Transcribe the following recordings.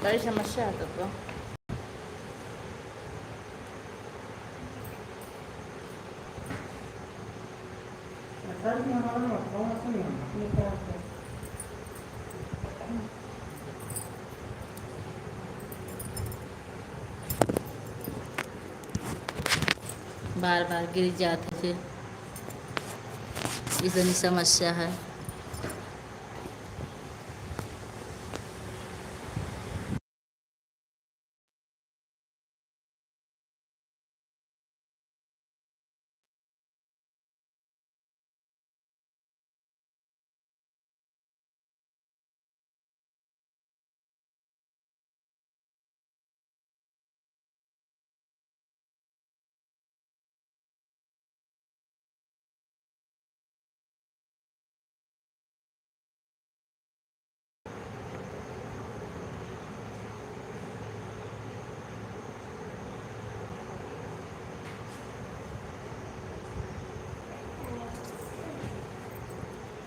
बड़ी समस्या है तो बार बार गिर जाते फिर इतनी समस्या है।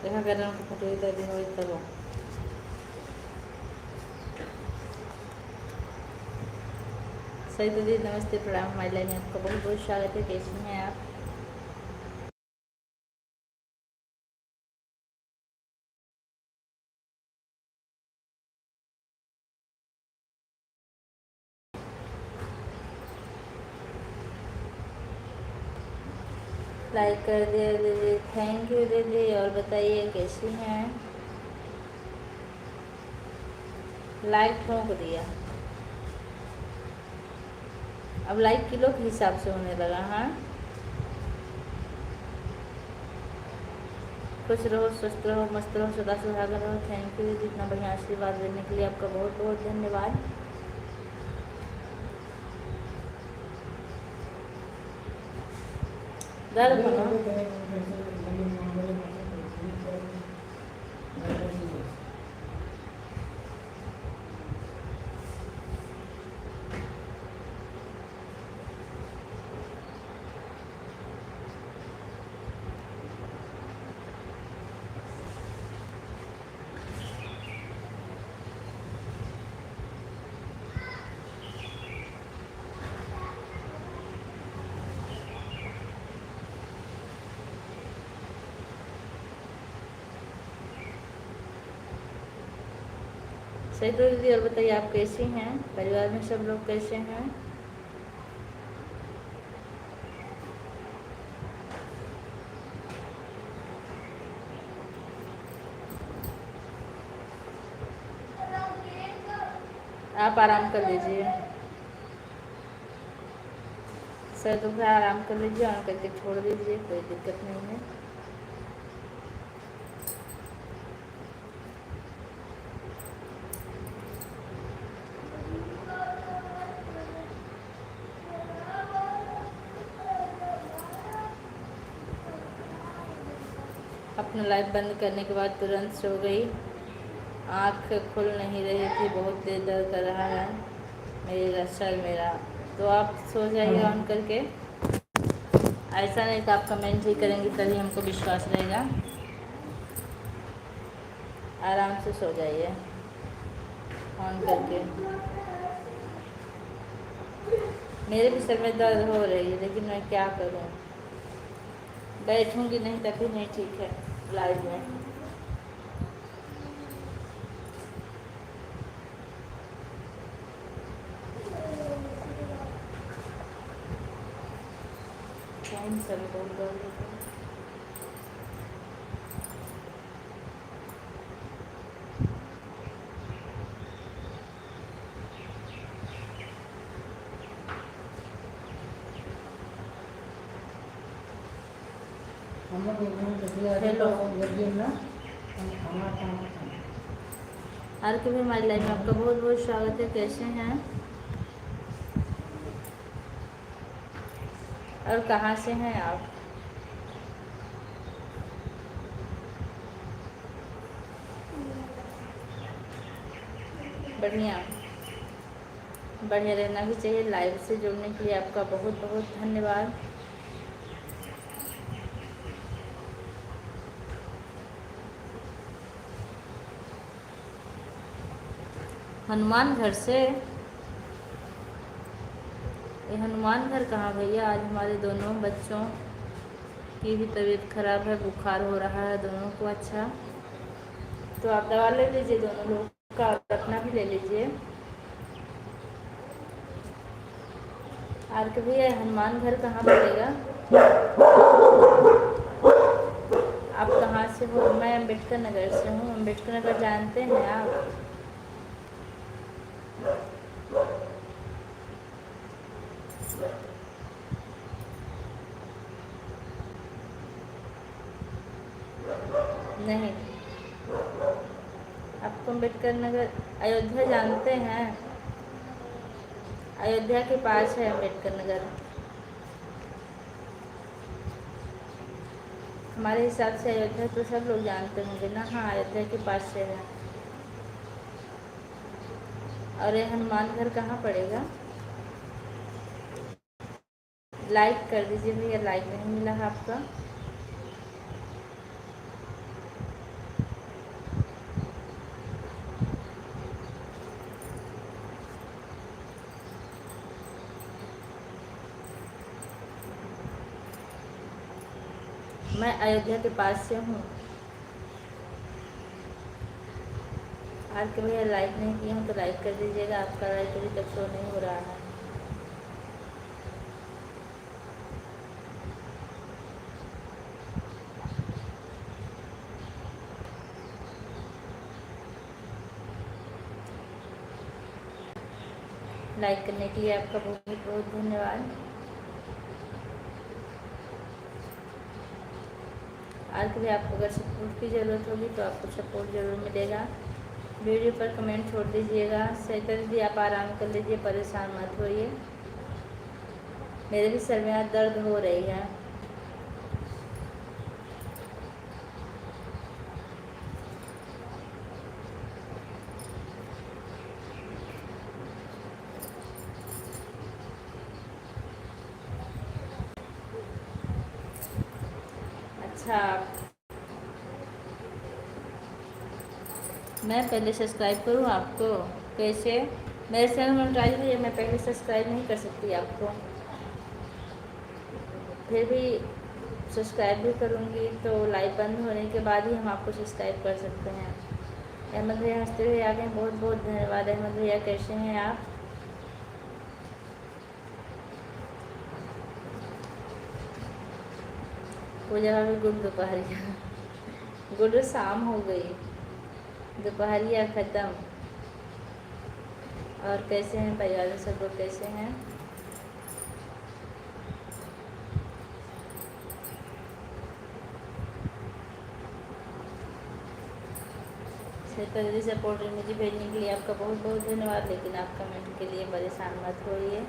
देखा कर रहा हूँ फोटो इधर दिन वही करो। सही तो दीदी नमस्ते प्रणाम, हमारी लाइन में आपका बहुत बहुत स्वागत है। कैसे हैं आप? लाइक कर दिया दीदी, थैंक यू दीदी। और बताइए कैसी हैं? लाइक ठोक दिया। अब लाइक किलो के हिसाब से होने लगा। हाँ, खुश रहो, स्वस्थ रहो, मस्त रहो, सदा सुहागन रहो। थैंक यू दीदी, इतना बढ़िया आशीर्वाद देने के लिए आपका बहुत बहुत धन्यवाद। दर्द सही तो दीदी। और बताइए आप कैसी हैं? परिवार में सब लोग कैसे हैं? आप आराम कर लीजिए सर, तो फिर आराम कर लीजिए, ऑन करके छोड़ दीजिए, कोई दिक्कत नहीं है। अपना लाइव बंद करने के बाद तुरंत सो गई। आँख खुल नहीं रही थी, बहुत तेज दर्द कर रहा है मेरा सर मेरा। तो आप सो जाइए ऑन करके। ऐसा नहीं कि आप कमेंट ही करेंगे तभी हमको विश्वास रहेगा। आराम से सो जाइए ऑन करके। मेरे भी सर में दर्द हो रही है, लेकिन मैं क्या करूं, बैठूंगी नहीं तभी नहीं ठीक है लाइव में। सर बहुत दर्द होता है। हेलो, हर कभी हमारी लाइफ में आपका बहुत बहुत स्वागत है। कैसे हैं और कहाँ से हैं आप? बढ़िया, बढ़िया रहना भी चाहिए। लाइव से जुड़ने के लिए आपका बहुत बहुत धन्यवाद। हनुमान घर से? ये हनुमान घर कहाँ भैया? आज हमारे दोनों बच्चों की भी तबीयत खराब है, बुखार हो रहा है दोनों को। अच्छा, तो आप दवा ले लीजिए दोनों लोग का, और अपना भी ले लीजिए। आर के भैया हनुमान घर कहाँ पड़ेगा? आप कहाँ से हो? मैं अम्बेडकर नगर से हूँ। अम्बेडकर नगर जानते हैं आप? नहीं, आपको अम्बेडकर नगर, अयोध्या जानते हैं? अयोध्या के पास है अम्बेडकर नगर। हमारे हिसाब से अयोध्या तो सब लोग जानते होंगे ना। हाँ, अयोध्या के पास से है। और ये हनुमान घर कहाँ पड़ेगा? लाइक कर दीजिए भैया, लाइक नहीं मिला है आपका। मैं अयोध्या के पास से हूँ। आज के भैया लाइक नहीं किए हूँ तो लाइक कर दीजिएगा। आपका लाइक अभी तक शो नहीं हो रहा है। लाइक करने के लिए आपका बहुत बहुत धन्यवाद। आज के लिए आपको अगर सपोर्ट की ज़रूरत होगी तो आपको सपोर्ट ज़रूर मिलेगा। वीडियो पर कमेंट छोड़ दीजिएगा। सैकल दीजिए, आप आराम कर लीजिए, परेशान मत होइए। मेरे भी सर में आज दर्द हो रही है। अच्छा, मैं पहले सब्सक्राइब करूँ आपको? कैसे? मेरे चैनल मोनेटाइज हुई है, मैं पहले सब्सक्राइब नहीं कर सकती आपको। फिर भी सब्सक्राइब भी करूँगी तो लाइव बंद होने के बाद ही हम आपको सब्सक्राइब कर सकते हैं। अहमद भैया हंसते हुए आ गए, बहुत बहुत धन्यवाद। अहमद भैया कैसे हैं आप? पूजा भाभी गुड दोपहरिया। गुड शाम हो गई, दोपहरिया ख़त्म। और कैसे हैं परिवार में सब लोग, कैसे हैं? श्वेता दीदी सपोर्ट मुझे भेजने के लिए आपका बहुत बहुत धन्यवाद। लेकिन आप कमेंट के लिए परेशान मत होइए।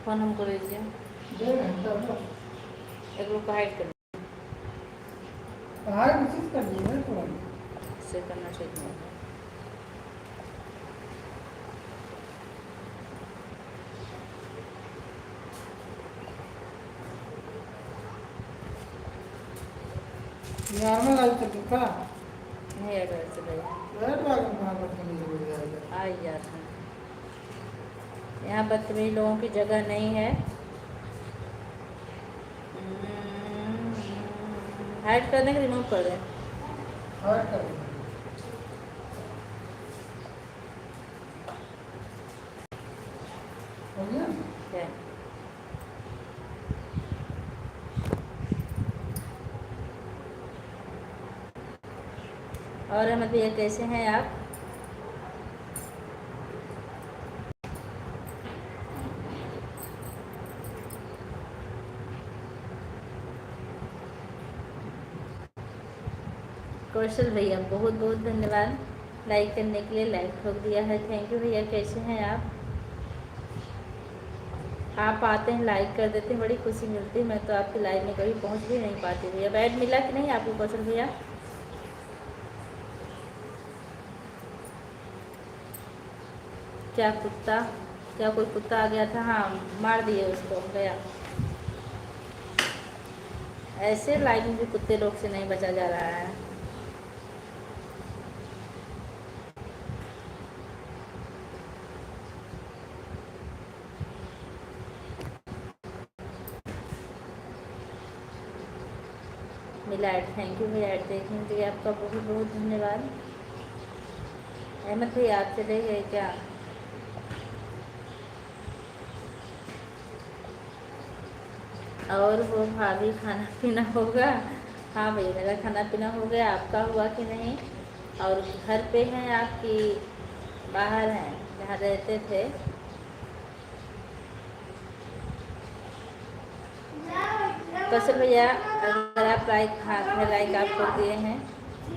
फोन हमको लीजिए, एक लोग को हाइड कर से करना चाहिए। नॉर्मल आई तक का नहीं एड्रेस चलेगा। रेड वाला कहाँ पर मिल जाएगा? आई जाता है। यहाँ बदतमीज लोगों की जगह नहीं है। हाइड करने के रिमूव कर दें। और कर हो गया? क्या? और अहमद भैया कैसे हैं आप? कौशल भैया बहुत बहुत धन्यवाद लाइक करने के लिए। लाइक ठोक दिया है, थैंक यू भैया। कैसे हैं आप? आप आते हैं लाइक कर देते हैं, बड़ी खुशी मिलती है। मैं तो आपकी लाइव में कभी पहुंच भी नहीं पाती भैया। बैड मिला कि नहीं आपको कौशल भैया? क्या कुत्ता, क्या कोई कुत्ता आ गया था? हाँ, मार दिए उसको, गया। ऐसे लाइफ में भी कुत्ते लोग से नहीं बचा जा रहा है। मिला ऐड, थैंक यू भैया ऐड देखने के लिए, आपका बहुत बहुत धन्यवाद। अहमद भैया आप चले गए क्या? और वो भाभी खाना पीना होगा? हाँ भैया मेरा खाना पीना हो गया, आपका हुआ कि नहीं? और घर पे हैं आपकी बाहर हैं जहाँ रहते थे? कौशल भैया अगर आप लाइक, हाँ मैं लाइक आप कर दिए हैं,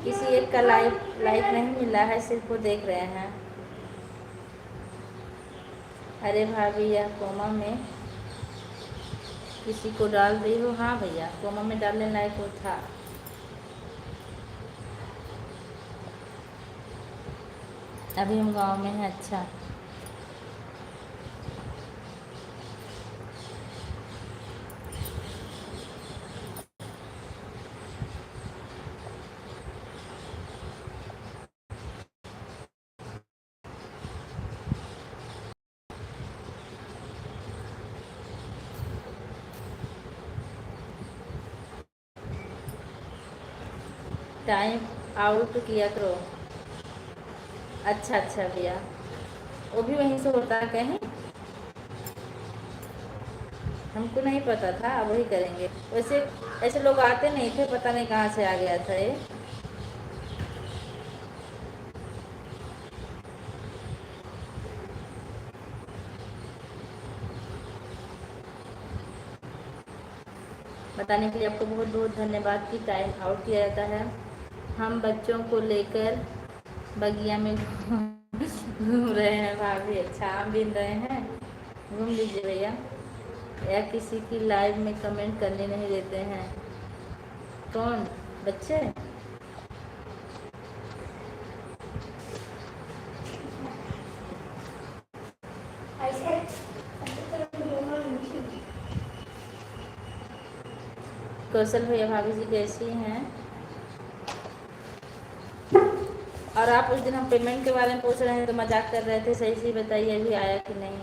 किसी एक का लाइक नहीं मिला है, सिर्फ वो देख रहे हैं। अरे भाभी यह कोमा में किसी को डाल दी हो? हाँ भैया कोमा में डालने लायक वो था। अभी हम गांव में हैं। अच्छा, टाइम आउट किया करो। अच्छा अच्छा भैया, वो भी वहीं से होता है कहीं? हमको नहीं पता था, अब वही करेंगे। वैसे ऐसे लोग आते नहीं थे, पता नहीं कहाँ से आ गया था ये। बताने के लिए आपको बहुत बहुत धन्यवाद कि टाइम आउट किया जाता है। हम बच्चों को लेकर बगिया में घूम रहे हैं भाभी। अच्छा, आम बीन रहे हैं, घूम लीजिए भैया। या किसी की लाइव में कमेंट करने नहीं देते हैं? कौन बच्चे? कौशल भैया भाभी जी कैसी हैं? और आप उस दिन हम पेमेंट के बारे में पूछ रहे हैं तो मजाक कर रहे थे, सही से बताइए अभी आया कि नहीं?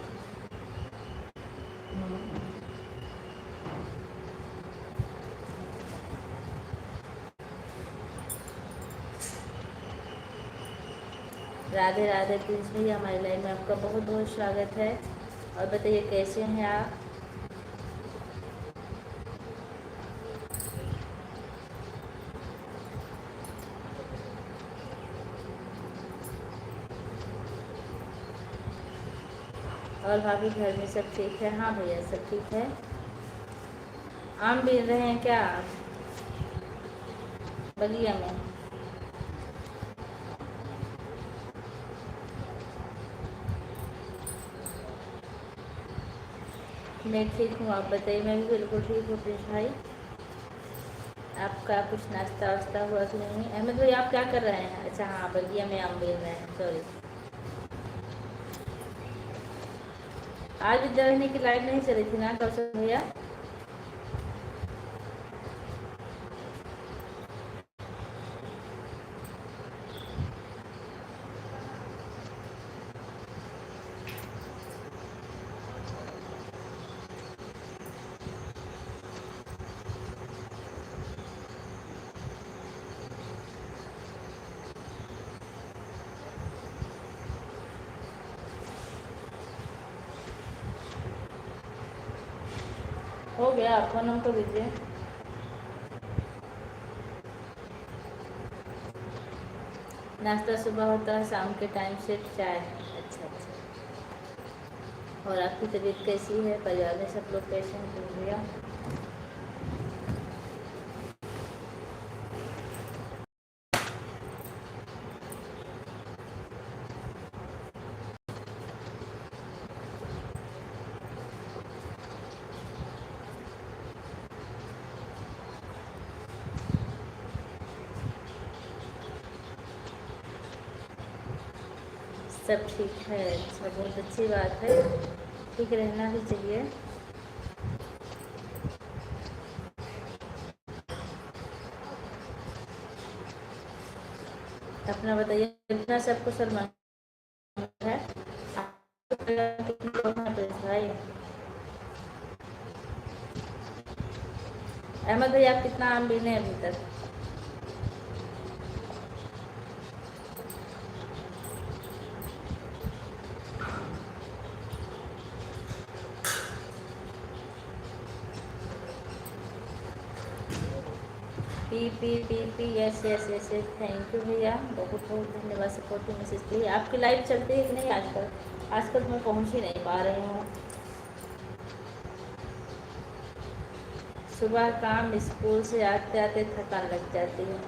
राधे राधे प्रिंस भैया, हमारी लाइफ में आपका बहुत बहुत स्वागत है। और बताइए कैसे हैं आप? और भाभी घर में सब ठीक है? हाँ भैया सब ठीक है। आम बीन रहे हैं क्या आप बगिया में? मैं ठीक हूँ, आप बताइए। मैं भी बिल्कुल ठीक हूँ प्रिंस भाई। आपका कुछ नाश्ता वास्ता हुआ कि नहीं? अहमद भाई आप क्या कर रहे हैं? अच्छा हाँ, बगिया में आम बीन रहे हैं, सॉरी। आज विद्यालय की लाइट नहीं चली थी ना कौशल भैया? हो गया, आप फोन हमको दीजिए। नाश्ता सुबह होता है, शाम के टाइम सिर्फ चाय। अच्छा अच्छा। और आपकी तबीयत कैसी है? परिवार में सब लोग कैसे हैं प्रिंस भैया? सब ठीक है। अच्छा, बहुत अच्छी बात है, ठीक रहना भी चाहिए। अपना बताइए, कितना सबको सलमान है? कितने लोग हैं प्रिंस भाई? अहमद भाई, आप कितना आम बीने अभी तक? P P P P yes yes yes yes, thank you भैया, बहुत बहुत धन्यवाद सपोर्टिव मैसेज के लिए। आपकी लाइव चलती है कि नहीं आजकल? आजकल मैं पहुंच ही नहीं पा रही हूँ। सुबह काम स्कूल से आते आते थकान लग जाती है,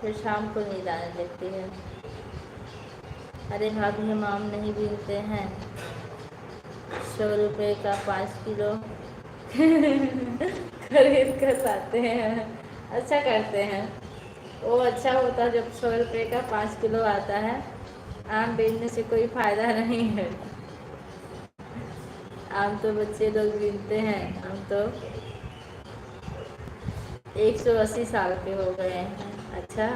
फिर शाम को नींद आने लगती है। अरे भाभी, हम आम नहीं बीनते हैं, 100 रुपये का 5 किलो खरीद कर लाते हैं। अच्छा करते हैं, वो अच्छा होता है जब 100 रुपये का 5 किलो आता है। आम बेचने से कोई फायदा नहीं है। आम तो बच्चे लोग बीनते हैं, हम तो 180 साल के हो गए हैं। अच्छा,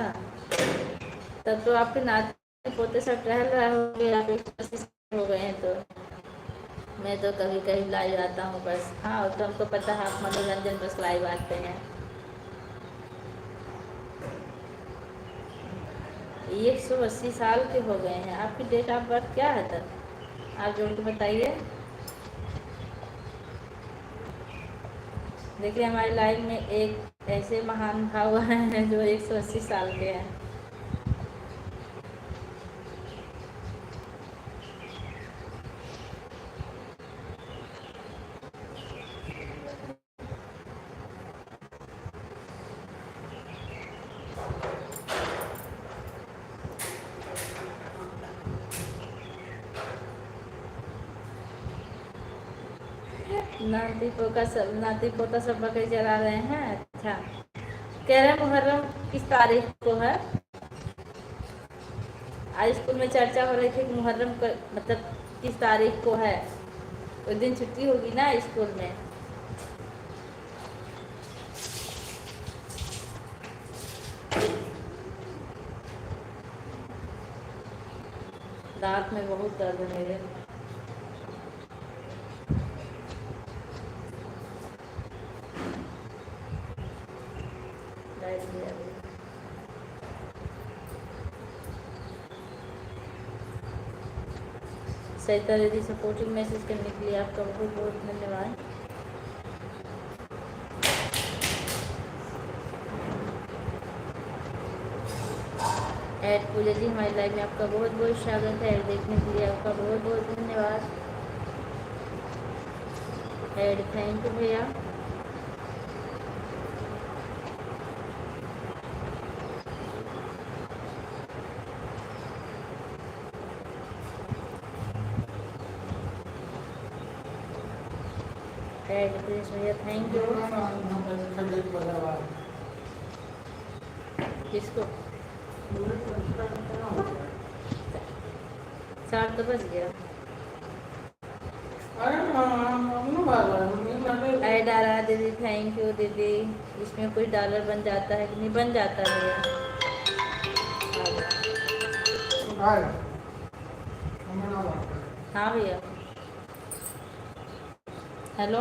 तब तो आपके नाते पोते सब टहल रहे होंगे, आप 180 साल हो गए हैं तो। मैं तो कभी कभी लाइव आता हूँ बस। हाँ, तो हमको पता है आप मनोरंजन बस लाइव आते हैं। 180 साल के हो गए हैं। आपकी डेट ऑफ बर्थ क्या है तब? आप जोड़ के बताइए। देखिए, हमारी लाइफ में एक ऐसे महान भाव हैं जो 180 साल के हैं। नाती पोता सब बकरी चला रहे हैं। अच्छा, कह रहे हैं मुहर्रम किस तारीख को है? आज स्कूल में चर्चा हो रही थी कि मुहर्रम मतलब किस तारीख को है। उस दिन छुट्टी होगी ना स्कूल में। दांत में बहुत दर्द है मेरे। सहिता दीदी, सपोर्टिव मैसेज करने के लिए आपका बहुत बहुत धन्यवाद। ऐड पूजा जी, हमारी लाइव में आपका बहुत बहुत स्वागत है। ऐड देखने के लिए आपका बहुत बहुत धन्यवाद। ऐड थैंक यू भैया। ऐड प्लीज भैया, थैंक यू। किसको? 4 तो बज गया। ऐड आ रहा दीदी, थैंक यू दीदी। इसमें कोई डॉलर बन जाता है कि नहीं? बन जाता है भैया। हाँ भैया, हेलो।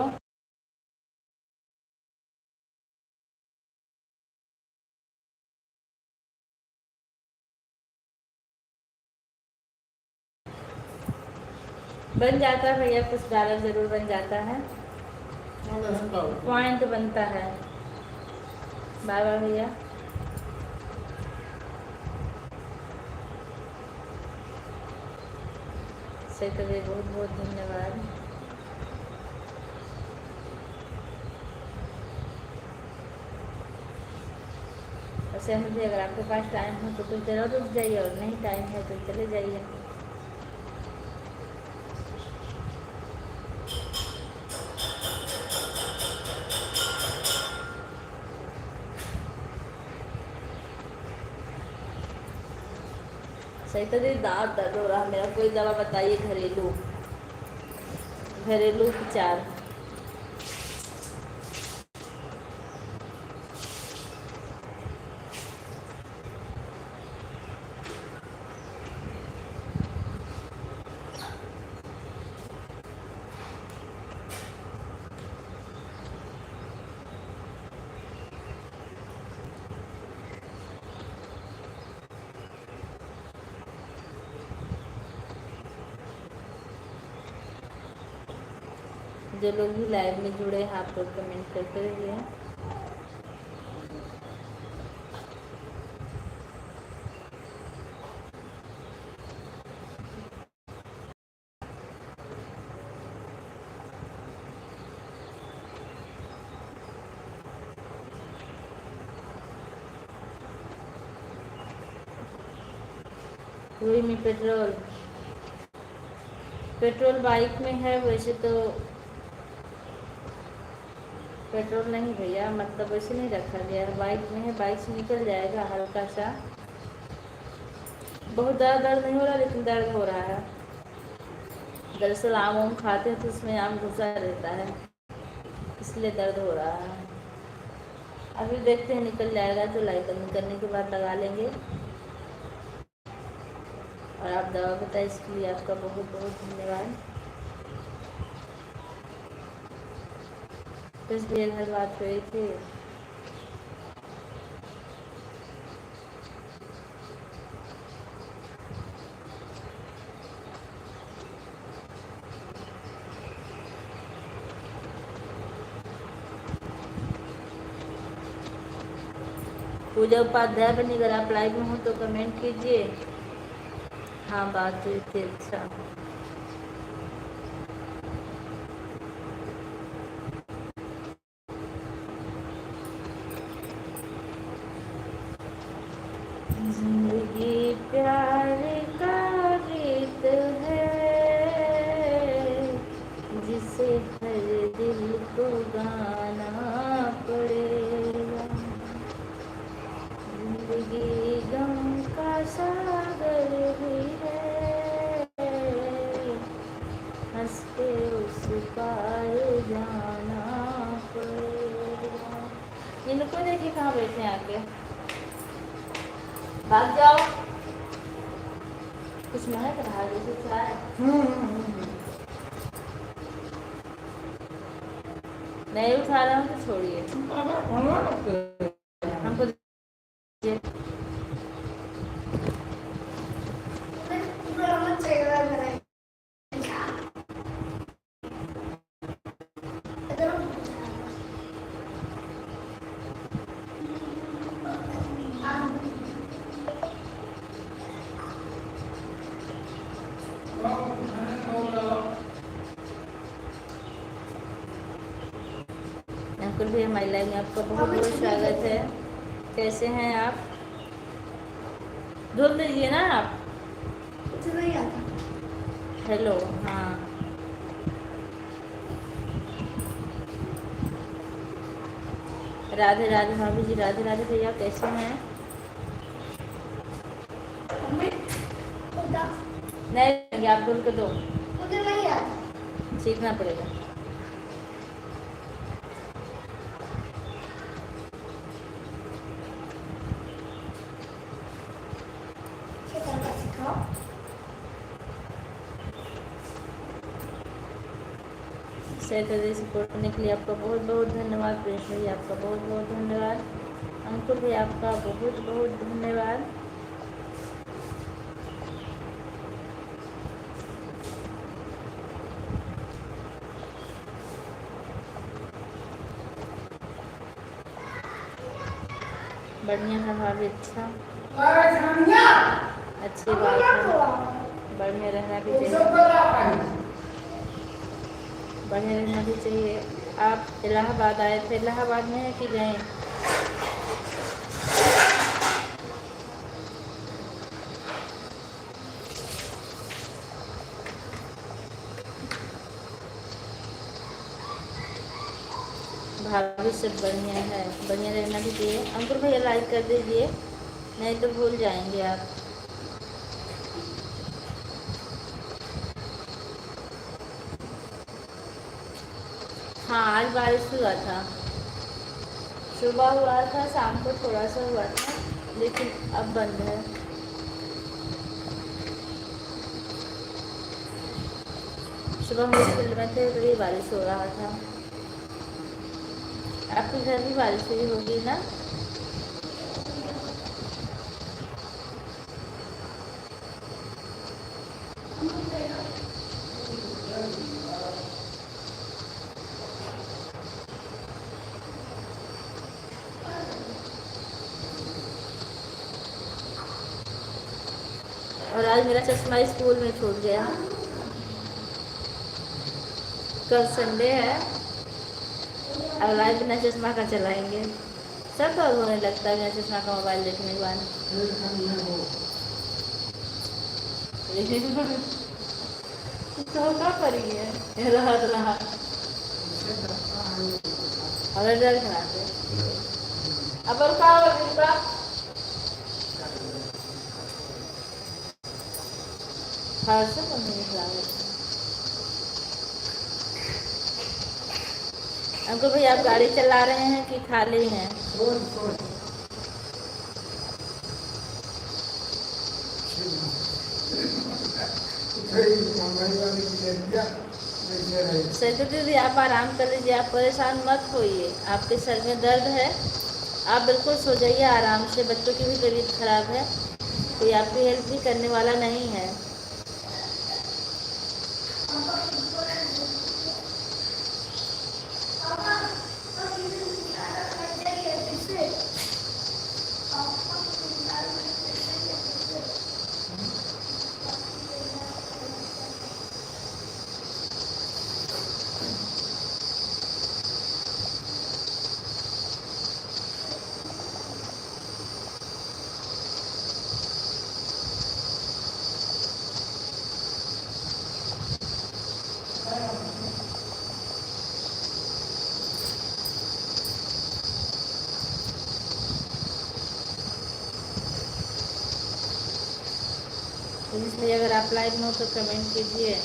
बन जाता है भैया, कुछ डॉलर ज़रूर बन जाता है, पॉइंट बनता है। बाय बाय भैया। सही तो बहुत बहुत धन्यवाद। वैसे मुझे, अगर आपके पास टाइम हो तो कुछ देर और रुक जाइए, और नहीं टाइम है तो चले जाइए। सही तरह दांत दर्द हो रहा है मेरा, कोई दवा बताइए घरेलू, घरेलू उपचार। जो लोग भी लाइव में जुड़े हैं आप लोग कमेंट करते रहिए। वही में पेट्रोल बाइक में है, वैसे तो पेट्रोल नहीं भैया, मतलब वैसे नहीं रखा गया है, बाइक में है, बाइक से निकल जाएगा हल्का सा। बहुत ज़्यादा दर्द नहीं हो रहा लेकिन दर्द हो रहा है। दरअसल आम खाते हैं तो उसमें आम घुसा रहता है, इसलिए दर्द हो रहा है। अभी देखते हैं निकल जाएगा तो लाइट बंद करने के बाद लगा लेंगे। और आप दवा बताएं, इसके लिए आपका बहुत बहुत धन्यवाद। कुछ देर हर बात हुई थी। पूजा उपाध्याय बनी, अगर आप लाइव में हो तो कमेंट कीजिए। हाँ बात हुई थी, अच्छा। जिंदगी प्यार का गीत है, जिसे हर दिल को गाना पड़ेगा। जिंदगी गम का सागर भी है, हंस के उस पार जाना पड़ेगा। इनको देखिए कहाँ बैठे हैं आके, भाग जाओ। कुछ महक रहा है जैसे चाय। नहीं उठा रहा हूँ तो छोड़िए, हमको दीजिए। अंकुर भी हमारी लाइव में आपका बहुत बहुत स्वागत है। कैसे हैं आप? धुल दीजिए ना आप। हेलो, हाँ राधे राधे भाभी जी, राधे राधे भैया, कैसे हैं? नहीं आप धुल के दो, सीखना पड़ेगा। सही तरह सपोर्ट करने के लिए आपका बहुत बहुत धन्यवाद। प्रेश भाई आपका बहुत बहुत धन्यवाद। अंकुर भाई आपका बहुत बहुत धन्यवाद। बढ़िया है भाभी, अच्छा अच्छी बात है, बढ़िया रहना भी चाहिए, बढ़िया रहना भी चाहिए। आप इलाहाबाद आए थे, इलाहाबाद में है कि गए? भाभी सब बढ़िया है, बढ़िया रहना भी चाहिए। अंकुर भैया लाइक कर दीजिए, नहीं तो भूल जाएंगे आप। हाँ आज बारिश हुआ था, सुबह हुआ था, शाम को थोड़ा सा हुआ था, लेकिन अब बंद है। सुबह हम फील्ड में थे तो ये बारिश हो रहा था। आपके घर भी बारिश हुई होगी ना? और आज मेरा चश्मा स्कूल में छूट गया। कल संडे है, अब लाइव बिना चश्मा का चलाएंगे। सब दर्द होने लगता है बिना चश्मा का मोबाइल देखने के बाद। तो क्या करिए, राहत रहा और डर खराब अब और क्या होगा? हाँ से निकला अंकल भाई, आप गाड़ी चला रहे हैं कि खाली हैं? सैकु दीदी आप आराम कर लीजिए, आप परेशान मत होइए। आपके सर में दर्द है, आप बिल्कुल सो जाइए आराम से। बच्चों की भी तबीयत खराब है, कोई आपकी हेल्प भी करने वाला नहीं है। तो इसलिए अगर आप लाइव में हो तो कमेंट कीजिए।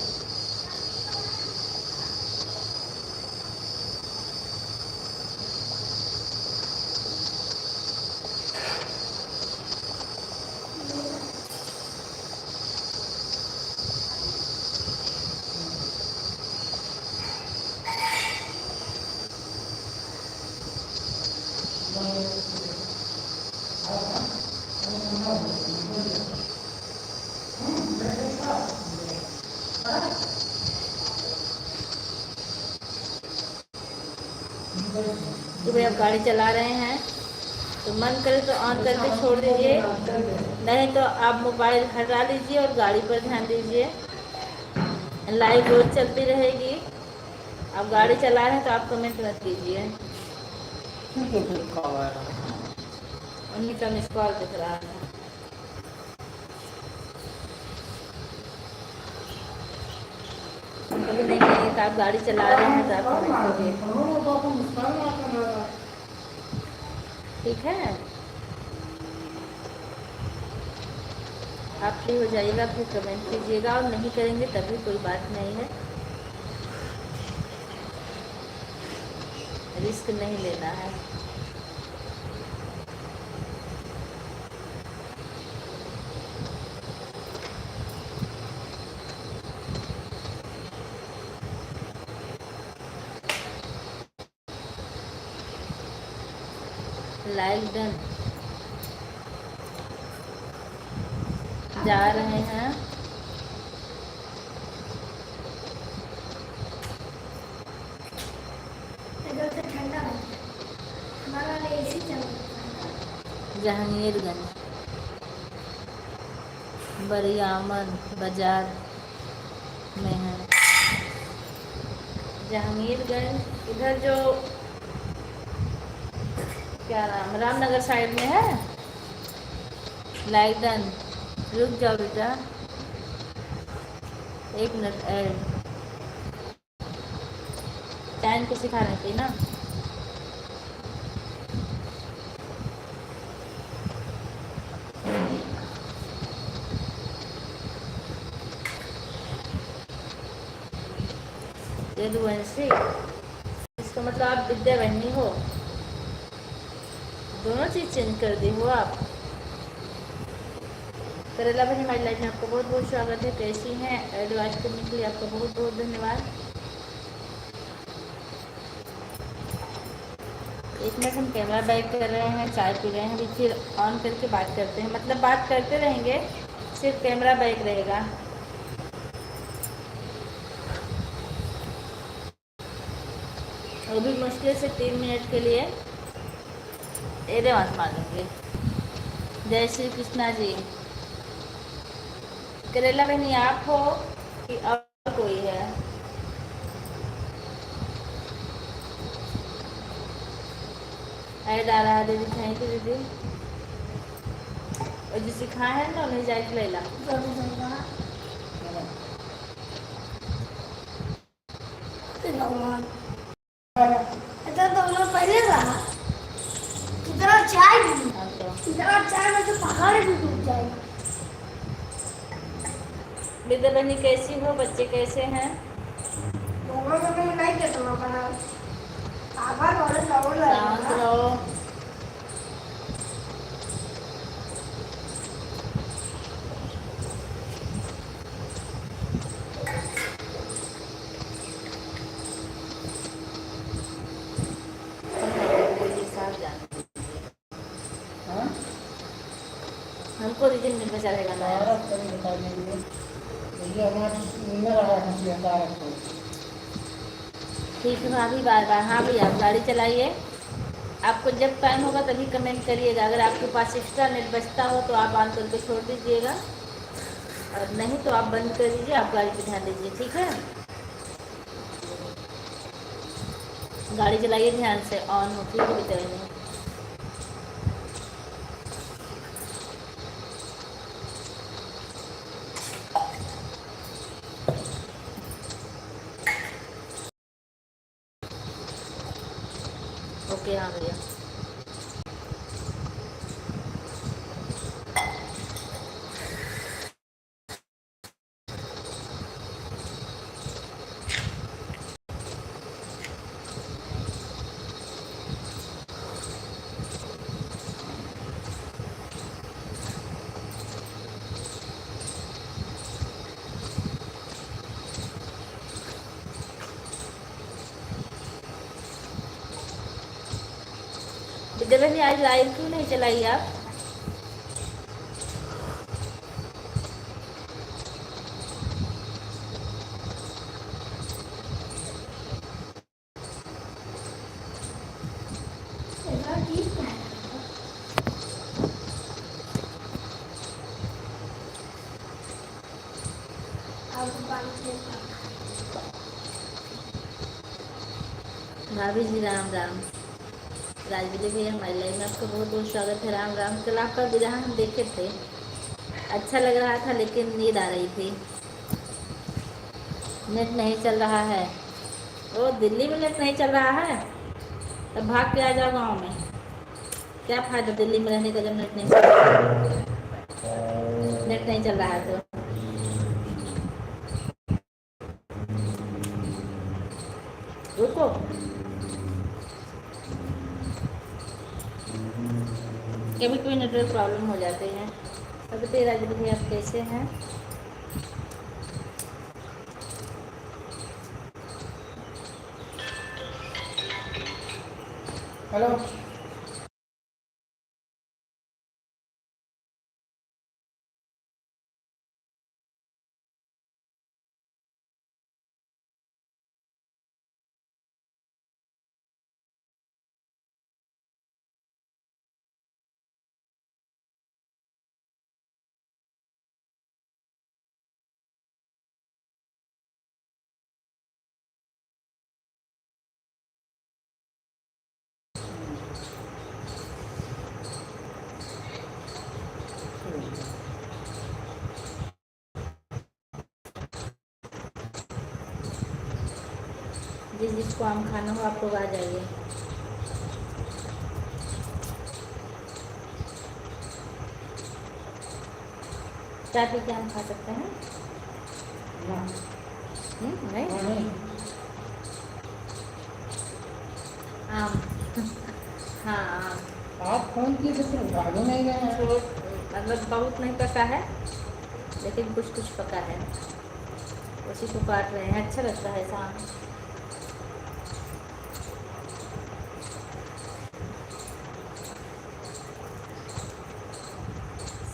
तो भाई आप गाड़ी चला रहे हैं तो मन करे तो ऑन करके छोड़ दीजिए, नहीं तो आप मोबाइल हटा लीजिए और गाड़ी पर ध्यान दीजिए। लाइव रोज चलती रहेगी। आप गाड़ी चला रहे हैं तो आप कमेंट मत कीजिए। उन्हीं का मिस कॉल दिख रहा है। कभी नहीं कहेंगे कि आप गाड़ी चला रहे हैं तो आप कमेंट कीजिए, ठीक है? आप फ्री हो जाइएगा फिर कमेंट कीजिएगा, और नहीं करेंगे तभी कोई बात नहीं है, रिस्क नहीं लेना है। Like done. जा रहे हैं जहांगीरगंज, बरियामन बाजार में है। जहांगीरगंज इधर जो क्या नाम, रामनगर साइड में है। Like done. रुक जाओ बेटा, एक मिनट, टाइम को सिखा रहे थे ना। यदुवंशी मतलब आप विद्या बहनी हो, दोनों चीज़ चेंज कर दी हो आप। करेला बहनी हमारी लाइफ में आपका बहुत बहुत स्वागत है। कैसी हैं? एडवाइस करने के लिए आपका बहुत बहुत धन्यवाद। एक मिनट हम कैमरा बैक कर रहे हैं, चाय पी रहे हैं, अभी फिर ऑन करके बात करते हैं। मतलब बात करते रहेंगे, सिर्फ कैमरा बैक रहेगा। अभी मुश्किल से 3 मिनट के लिए एरे मत मारेंगे। जय श्री कृष्णा जी। करेला बहनी आप हो कि और कोई है? ऐड आ रहा है दीदी, थैंक यू दीदी। और जो सिखाए हैं ना उन्हें जाए खिला। तो पहले रहा इतना चाय में तो पहाड़ भी डूब जाएगा। विद्या बहनी कैसी हो? बच्चे कैसे हैं? दोनों तो मैं नहीं कहता हूँ बना आभार वाले चावल शांत रहो। हाँ? हमको रीजन मिल बचा रहेगा ना। तारक कभी बता देंगे। ये हमारा नंबर आ रहा है तारक को। ठीक है भाभी, बार बार। हाँ भैया, आप गाड़ी चलाइए। आपको जब टाइम होगा तभी कमेंट करिएगा। अगर आपके पास एक्स्ट्रा नेट बचता हो तो आप ऑन करके छोड़ दीजिएगा, और नहीं तो आप बंद कर दीजिए। आप गाड़ी पे ध्यान दीजिए, ठीक है? गाड़ी चलाइए ध्यान से, ऑन हो, ठीक है? चलिए। ओके, हाँ भैया। विद्या बहनी आज लाइव क्यों नहीं चलाई आप? भाभी जी राम राम। राजवीर भैया हमारी लाइफ में आपका बहुत बहुत स्वागत है। राम राम। कल आपका विवाह हम देखे थे, अच्छा लग रहा था, लेकिन नींद आ रही थी। नेट नहीं चल रहा है। ओ, दिल्ली में नेट नहीं चल रहा है? तब भाग के आ जाओ गाँव में। क्या फ़ायदा दिल्ली में रहने का जब नेट नहीं चल रहा है? नेट नहीं चल रहा है तो रुको। कभी कोई नेटवर्क प्रॉब्लम हो जाते हैं। अब बताइए राजवीर भैया आप कैसे हैं? हेलो। जिसको आम खाना हो आप लोग आ जाइए। चाय पी के आम खा सकते हैं? ना नहीं। नहीं हाँ आप फोन किए थे फिर उठा भी नहीं गए हैं। मतलब बहुत नहीं पका है, लेकिन कुछ कुछ पका है, उसी को काट रहे हैं। अच्छा लगता है शाम।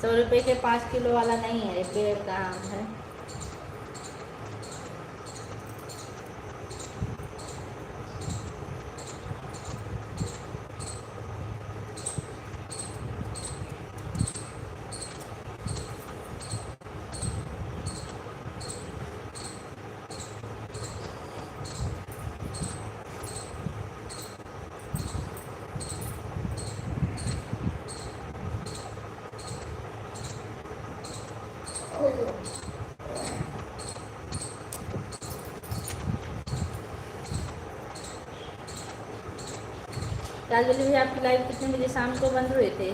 100 रुपये के 5 किलो वाला नहीं है, पेड़ का आम है। राजवली भैया, आपकी लाइव कितने बजे शाम को बंद हुए थे?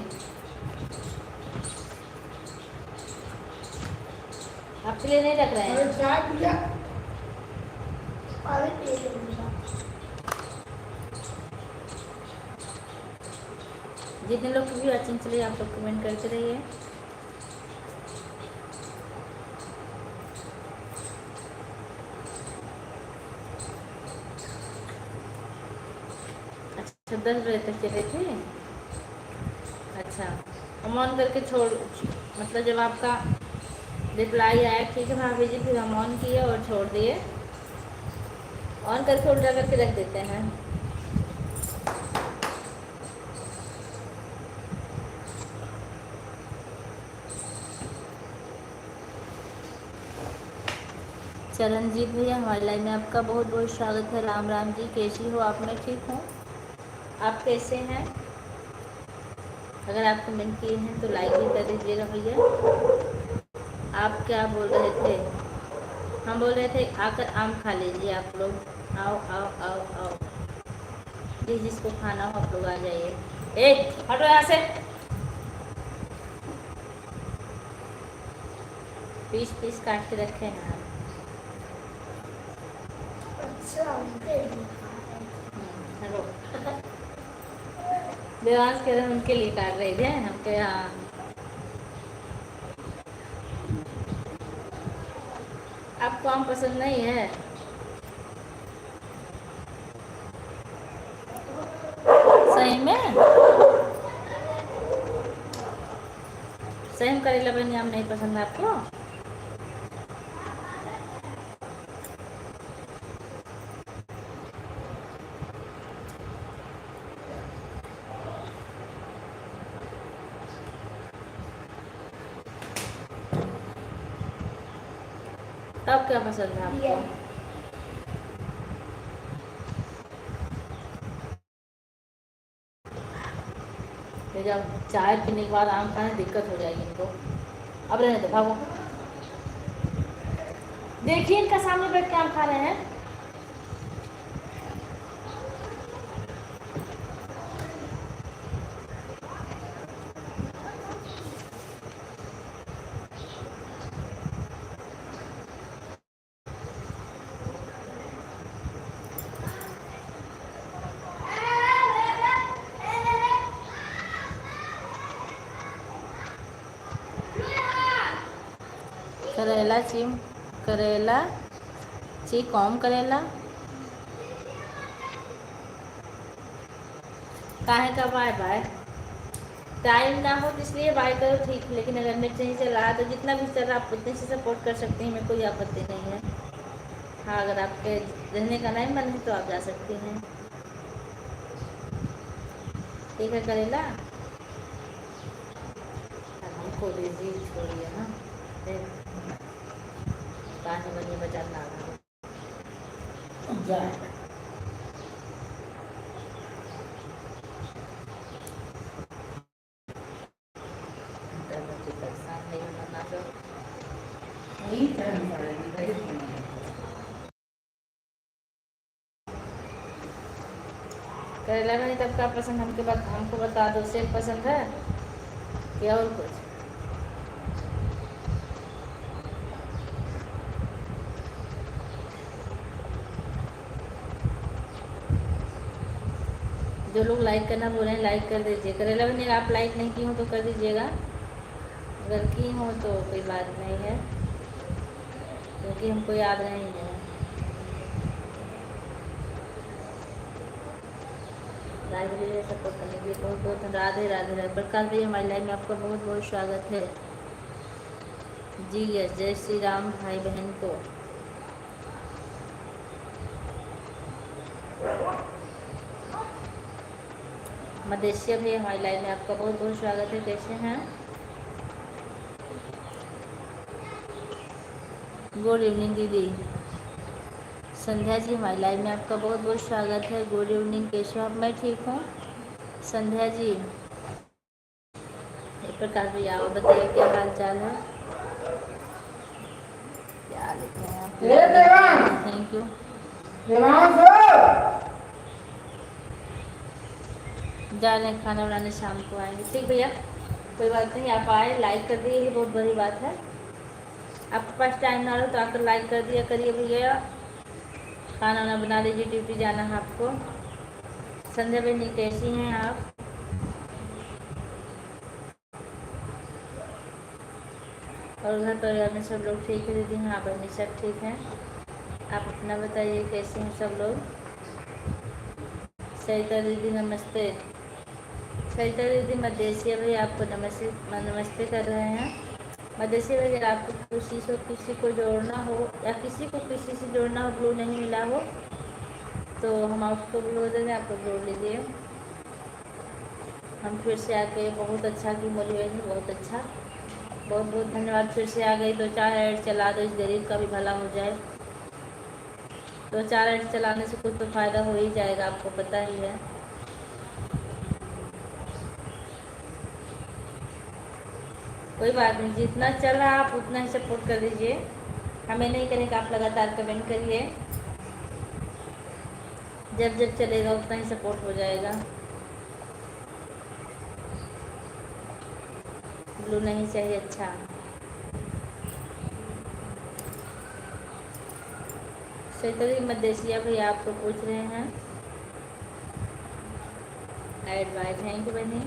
आपके लिए नहीं रख रहे हैं? और चाय पिया और पी लूंगा। जितने लोग की भी वाचिंग चले, आप लोग कमेंट करते रहिए। अच्छा, 10 बजे तक चले थे। अच्छा, हम ऑन करके छोड़, मतलब जब आपका रिप्लाई आया ठीक है भाभी जी, फिर हम ऑन किए और छोड़ दिए। ऑन करके उल्टा करके रख देते हैं। चरणजीत भैया, हमारे लाइव में आपका बहुत बहुत स्वागत है। राम राम जी, कैसी हो आप? मैं ठीक हूँ, आप कैसे हैं? अगर आप कमेंट किए हैं तो लाइक भी कर दीजिएगा भैया। आप क्या बोल रहे थे? हम बोल रहे थे आकर आम खा लीजिए आप लोग। आओ आओ आओ आओ, जिसको खाना हो आप लोग आ जाइए। ए हटो यहाँ से। पीस पीस काट के रखे हैं। अच्छा हेलो, देवांश कह रहे हैं उनके लिए काट रहे थे, हमके यहाँ। आपको आम पसंद नहीं है? सही में? सही में करेला बनी आम नहीं पसंद आपको? तब क्या पसंद है आपको? तो जब चाय पीने के बाद आम खाने दिक्कत हो जाएगी इनको। अब रहने दो, भागो। देखिए इनका सामने बैठ के आम खा रहे हैं। करेला ची कौम करेला काहे का बाय बाय। टाइम ना हो तो इसलिए बाय करो, ठीक है, लेकिन अगर नेट नहीं चल रहा है तो जितना भी चल रहा है आप उतने से सपोर्ट कर सकते हैं, मेरे कोई आपत्ति नहीं है। हाँ, अगर आपके रहने का नहीं मन है तो आप जा सकती हैं। ठीक है करेला, हमको दीजिए, छोड़िए ना, कहानी बनी बचाना जाए परेशान नहीं होना तो। यही करनी पड़ेगी, नहीं सुनना। करेला में तब क्या पसंद हमको बता दो। सेब पसंद है या और कुछ? जो लोग लाइक करना बोल रहे हैं लाइक कर दीजिए। करेला बनेगा, आप लाइक नहीं की हो तो कर दीजिएगा, अगर की हो तो कोई बात नहीं है, क्योंकि हमको याद नहीं है। राजवीर सपोर्ट करने के लिए बहुत बहुत राधे राधे राधे। प्रकाश भैया हमारी लाइफ में आपका बहुत बहुत स्वागत है जी। यस, जय श्री राम भाई बहन को। मदेशिया भैया हमारी लाइफ में आपका बहुत बहुत स्वागत है। कैसे हैं? गुड इवनिंग दीदी। संध्या जी हमारी लाइव में आपका बहुत बहुत स्वागत है। गुड इवनिंग, कैसे हो आप? मैं ठीक हूँ संध्या जी। प्रकाश भैया आप बताइए क्या हाल चाल है? क्या लिखे हैं आप? Thank you. जा रहे हैं खाना बनाने, शाम को आएंगे। ठीक भैया, कोई बात नहीं, आप आए, लाइक कर दिए, ये बहुत बड़ी बात है। आपके पास टाइम ना हो तो आकर लाइक कर दिया करिए भैया। खाना वाना बना लीजिए, ड्यूटी जाना है आपको। संध्या बहनी कैसी हैं आप? और घर परिवार में सब लोग ठीक है दीदी? हाँ बहनी सब ठीक हैं। आप अपना बताइए कैसे हैं सब लोग? सरिता दीदी नमस्ते। सरिता दीदी मदेशिया भाई आपको नमस्ते कर रहे हैं। मदेशिया भाई, अगर आपको किसी को जोड़ना हो या किसी को किसी से जोड़ना हो, ब्लू नहीं मिला हो तो हम आपको ब्लू दे दें, आपको जोड़ लीजिए। हम फिर से आके बहुत अच्छा की बोली बहनी, बहुत अच्छा, बहुत बहुत धन्यवाद। फिर से आ गई, 2-4 ऐड चला दो, इस गरीब का भी भला हो जाए। 2-4 ऐड चलाने से कुछ तो फ़ायदा हो ही जाएगा, आपको पता ही है। कोई बात नहीं, जितना चल रहा आप उतना ही सपोर्ट कर दीजिए। हमें नहीं करें कि आप लगातार कमेंट करिए, जब जब चलेगा उतना ही सपोर्ट हो जाएगा। ब्लू नहीं चाहिए, अच्छा। सैतरी मदेशिया भैया आपको पूछ रहे हैं ऐड बाय। थैंक यू बहनी।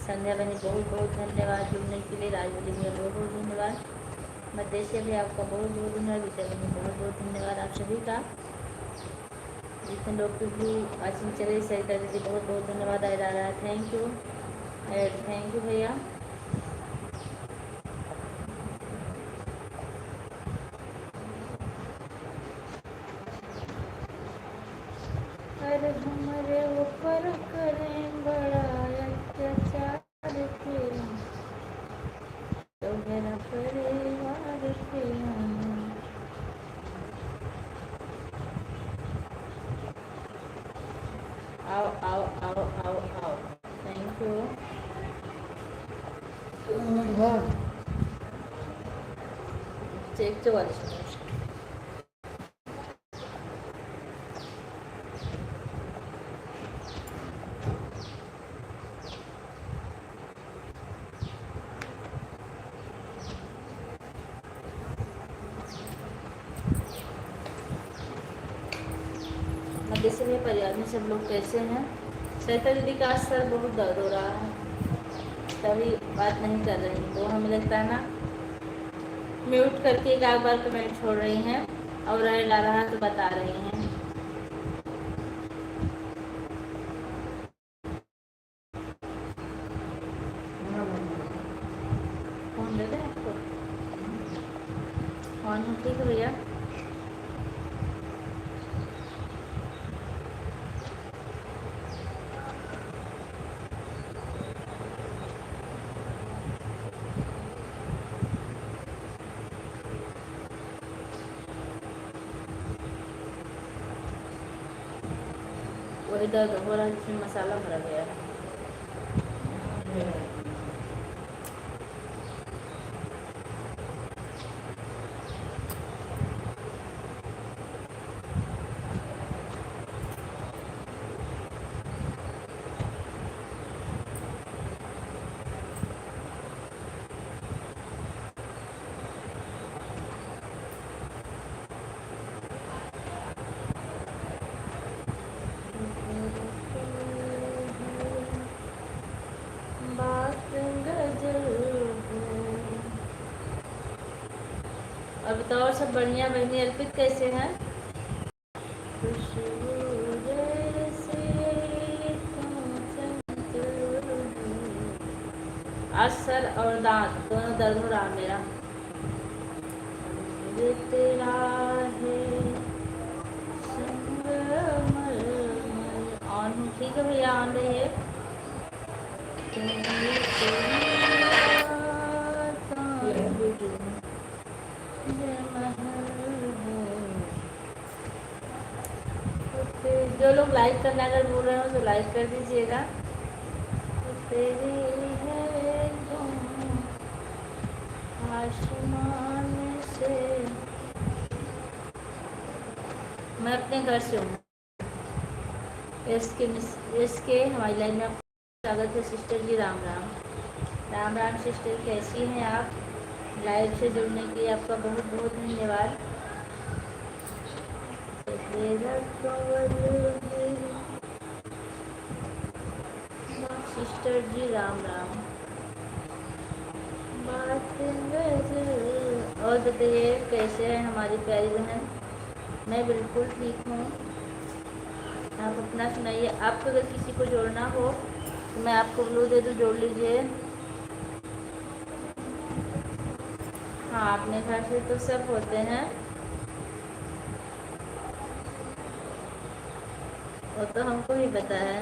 संध्या बहनी बहुत बहुत धन्यवाद जुड़ने के लिए। राजवली भैया बहुत बहुत धन्यवाद। मदेशिया भैया आपका बहुत बहुत धन्यवाद। विजय बहनी बहुत बहुत धन्यवाद आप सभी का, जितने लोग की भी वाचिंग चले। सरिता दीदी बहुत बहुत धन्यवाद। ऐड आ रहा है, thank you add, thank you भैया। अरे हमारे ऊपर करें बड़ा अत्याचार फिर तो मेरा परिवार फिर। आओ आओ आओ आओ आओ, थैंक यू। Check 44 minute. मध्य में परिवार में सब लोग कैसे हैं? सरिता दीदी का आज सर बहुत दर्द हो रहा है, तभी बात नहीं कर रही, तो हमें लगता है ना म्यूट करके एक बार कमेंट छोड़ रही हैं और ला रहा है तो बता रही हैं। फोन दे दें आपको? फोन हो, ठीक है भैया। वही दर्द हो रहा है जिसमें मसाला भरा गया है। अब बताओ और सब बढ़िया। बहनी अर्पित कैसे हैं? आज सर और दांत दोनों दर्द हो रहा मेरा। ये तेरा है संगमरमर। ऑन हूँ, ठीक है भैया, ऑन रहिए। जो लोग लाइक करना अगर बोल रहे हो तो लाइक कर दीजिएगा। तेरी है तुम आसमान से। मैं अपने घर से हूँ। इसके हमारी लाइन में आपका स्वागत है सिस्टर जी। राम राम। राम राम सिस्टर, कैसी हैं आप? लाइव से जुड़ने के लिए आपका बहुत बहुत धन्यवाद। सिस्टर जी राम राम। और बताइए कैसे है हमारी प्यारी बहन? मैं बिल्कुल ठीक हूँ। आप अपना सुनाइए। आपको अगर किसी को जोड़ना हो तो मैं आपको ब्लू दे दूँ, जोड़ लीजिए। हाँ, अपने घर से तो सब होते हैं, वो तो हमको ही पता है।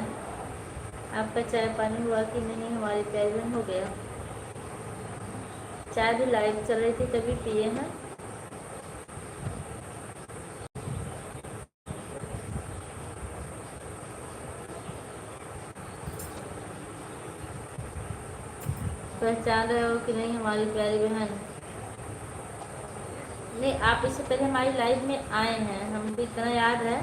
आपका चाय पानी हुआ कि नहीं? हमारी प्यारी बहन हो गया। चाय भी लाइव चल रही थी तभी पिए हैं। पहचान रहे हो कि नहीं हमारी प्यारी बहन? नहीं, आप इससे पहले हमारी लाइव में आए हैं, हमको इतना याद है।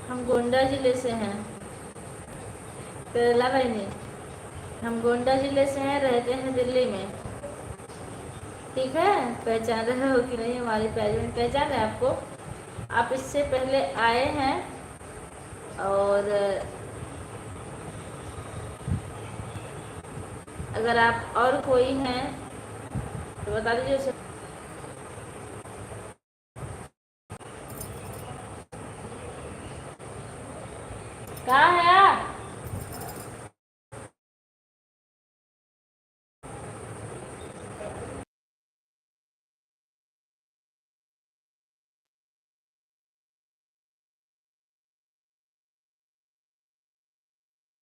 हम गोंडा जिले से हैं। केरला बहनी, हम गोंडा जिले से हैं, रहते हैं दिल्ली में। ठीक है, पहचान रहे हो कि नहीं हमारी प्यारी बहन? पहचान है आपको? आप इससे पहले आए हैं और अगर आप और कोई हैं तो बता दीजिए उसे। कहाँ है आप?